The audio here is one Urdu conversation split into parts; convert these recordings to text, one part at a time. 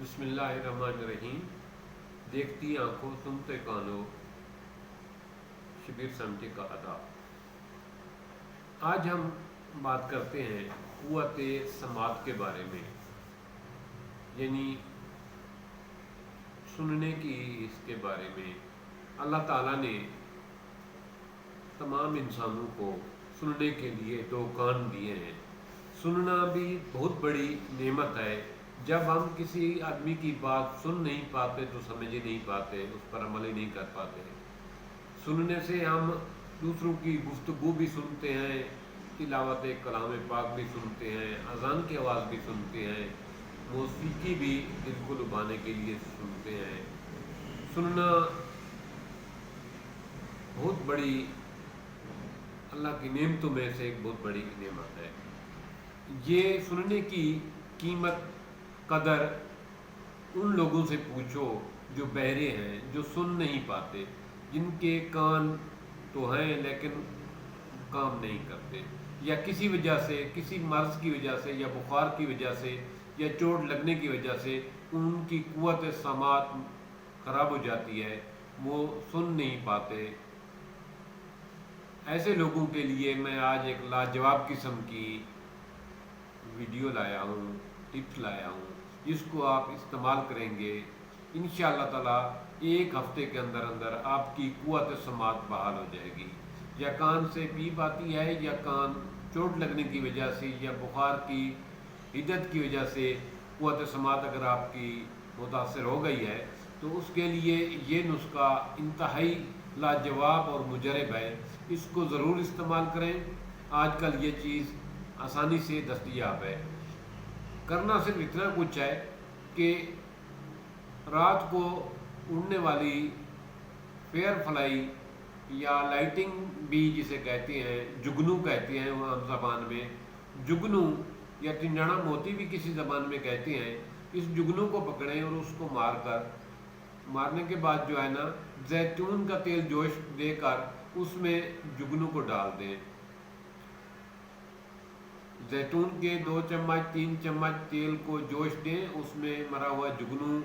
بسم اللہ الرحمن الرحیم۔ دیکھتی آنکھوں سنتے کانوں، شبیر سمٹی کا ادا۔ آج ہم بات کرتے ہیں قوت سماعت کے بارے میں، یعنی سننے کی اس کے بارے میں۔ اللہ تعالیٰ نے تمام انسانوں کو سننے کے لیے 2 کان دیے ہیں۔ سننا بھی بہت بڑی نعمت ہے۔ جب ہم کسی آدمی کی بات سن نہیں پاتے تو سمجھ ہی نہیں پاتے، اس پر عمل ہی نہیں کر پاتے۔ سننے سے ہم دوسروں کی گفتگو بھی سنتے ہیں، تلاوت کلام پاک بھی سنتے ہیں، اذان کی آواز بھی سنتے ہیں، موسیقی بھی دل کو لبھانے کے لیے سنتے ہیں۔ سننا بہت بڑی اللہ کی نعمتوں میں سے ایک بہت بڑی نعمت ہے۔ یہ سننے کی قیمت قدر ان لوگوں سے پوچھو جو بہرے ہیں، جو سن نہیں پاتے، جن کے کان تو ہیں لیکن کام نہیں کرتے، یا کسی وجہ سے، کسی مرض کی وجہ سے، یا بخار کی وجہ سے، یا چوٹ لگنے کی وجہ سے ان کی قوت سماعت خراب ہو جاتی ہے، وہ سن نہیں پاتے۔ ایسے لوگوں کے لیے میں آج ایک لاجواب قسم کی ویڈیو لایا ہوں، ٹپس لایا ہوں، جس کو آپ استعمال کریں گے انشاءاللہ تعالیٰ 1 ہفتے کے اندر اندر آپ کی قوت سماعت بحال ہو جائے گی۔ یا کان سے پیپ آتی ہے، یا کان چوٹ لگنے کی وجہ سے، یا بخار کی حدت کی وجہ سے قوت سماعت اگر آپ کی متاثر ہو گئی ہے تو اس کے لیے یہ نسخہ انتہائی لاجواب اور مجرب ہے۔ اس کو ضرور استعمال کریں۔ آج کل یہ چیز آسانی سے دستیاب ہے۔ کرنا صرف اتنا کچھ ہے کہ رات کو اڑنے والی فیئر فلائی یا لائٹنگ بھی جسے کہتے ہیں، جگنو کہتے ہیں وہ عام زبان میں، جگنو یا ٹنڈانا موتی بھی کسی زبان میں کہتے ہیں، اس جگنو کو پکڑیں اور اس کو مارنے کے بعد جو ہے نا، زیتون کا تیل جوش دے کر اس میں جگنو کو ڈال دیں۔ زیتون کے 2 چمچ 3 چمچ تیل کو جوش دیں، اس میں مرا ہوا جگنو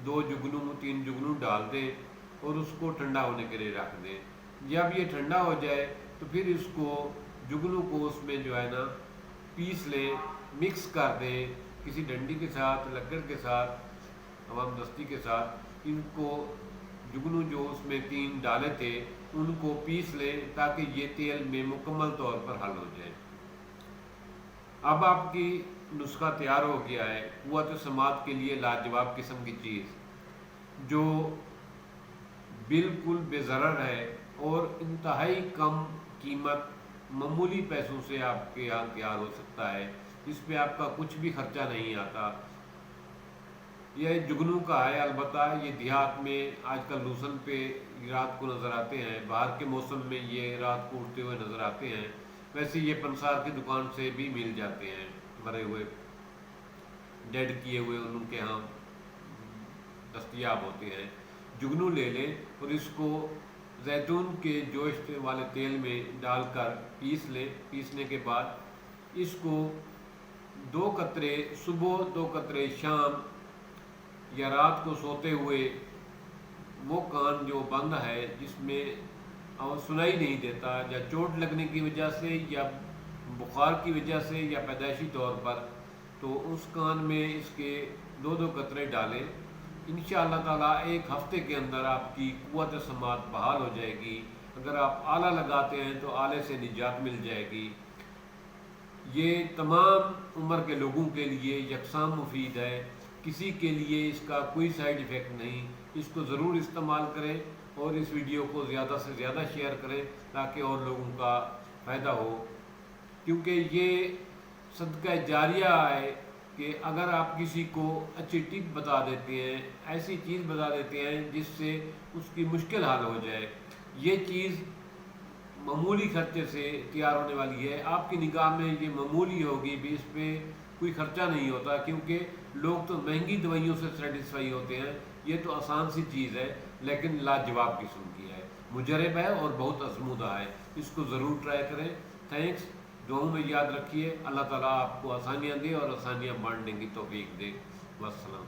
2 جگنو 3 جگنو ڈال دیں اور اس کو ٹھنڈا ہونے کے لیے رکھ دیں۔ جب یہ ٹھنڈا ہو جائے تو پھر اس کو جگنو کو اس میں جو ہے نا پیس لیں، مکس کر دیں کسی ڈنڈی کے ساتھ، لکڑ کے ساتھ، عوام دستی کے ساتھ۔ ان کو جگنو جو اس میں 3 ڈالے تھے ان کو پیس لیں تاکہ یہ تیل میں مکمل طور پر حل ہو جائے۔ اب آپ کی نسخہ تیار ہو گیا ہے، قوت سماعت کے لیے لاجواب قسم کی چیز جو بالکل بے ضرر ہے اور انتہائی کم قیمت، معمولی پیسوں سے آپ کے یہاں تیار ہو سکتا ہے، اس پہ آپ کا کچھ بھی خرچہ نہیں آتا۔ یہ جگنو کا ہے، البتہ یہ دیہات میں آج کل لوسن پہ رات کو نظر آتے ہیں، باہر کے موسم میں یہ رات کو اڑتے ہوئے نظر آتے ہیں۔ ویسے یہ پنسار کی دکان سے بھی مل جاتے ہیں، مرے ہوئے ڈیڈ کیے ہوئے ان کے ہاں دستیاب ہوتے ہیں۔ جگنو لے لیں اور اس کو زیتون کے جوش والے تیل میں ڈال کر پیس لیں۔ پیسنے کے بعد اس کو 2 قطرے صبح 2 قطرے شام، یا رات کو سوتے ہوئے وہ کان جو بند ہے جس میں سنائی نہیں دیتا، یا چوٹ لگنے کی وجہ سے، یا بخار کی وجہ سے، یا پیدائشی طور پر، تو اس کان میں اس کے 2 قطرے ڈالیں۔ انشاءاللہ تعالیٰ 1 ہفتے کے اندر آپ کی قوت سماعت بحال ہو جائے گی۔ اگر آپ آلہ لگاتے ہیں تو آلے سے نجات مل جائے گی۔ یہ تمام عمر کے لوگوں کے لیے یکساں مفید ہے، کسی کے لیے اس کا کوئی سائیڈ ایفیکٹ نہیں۔ اس کو ضرور استعمال کریں اور اس ویڈیو کو زیادہ سے زیادہ شیئر کریں تاکہ اور لوگوں کا فائدہ ہو، کیونکہ یہ صدقہ جاریہ ہے کہ اگر آپ کسی کو اچھی ٹپ بتا دیتے ہیں، ایسی چیز بتا دیتے ہیں جس سے اس کی مشکل حل ہو جائے، یہ چیز معمولی خرچے سے تیار ہونے والی ہے۔ آپ کی نگاہ میں یہ معمولی ہوگی بھی، اس پہ کوئی خرچہ نہیں ہوتا، کیونکہ لوگ تو مہنگی دوائیوں سے سیٹسفائی ہوتے ہیں۔ یہ تو آسان سی چیز ہے لیکن لاجواب قسم کی ہے، مجرب ہے اور بہت آزمودہ ہے۔ اس کو ضرور ٹرائی کریں۔ تھینکس، دعاؤں میں یاد رکھیے۔ اللہ تعالیٰ آپ کو آسانیاں دے اور آسانیاں بانٹنے کی توفیق دے۔ والسلام۔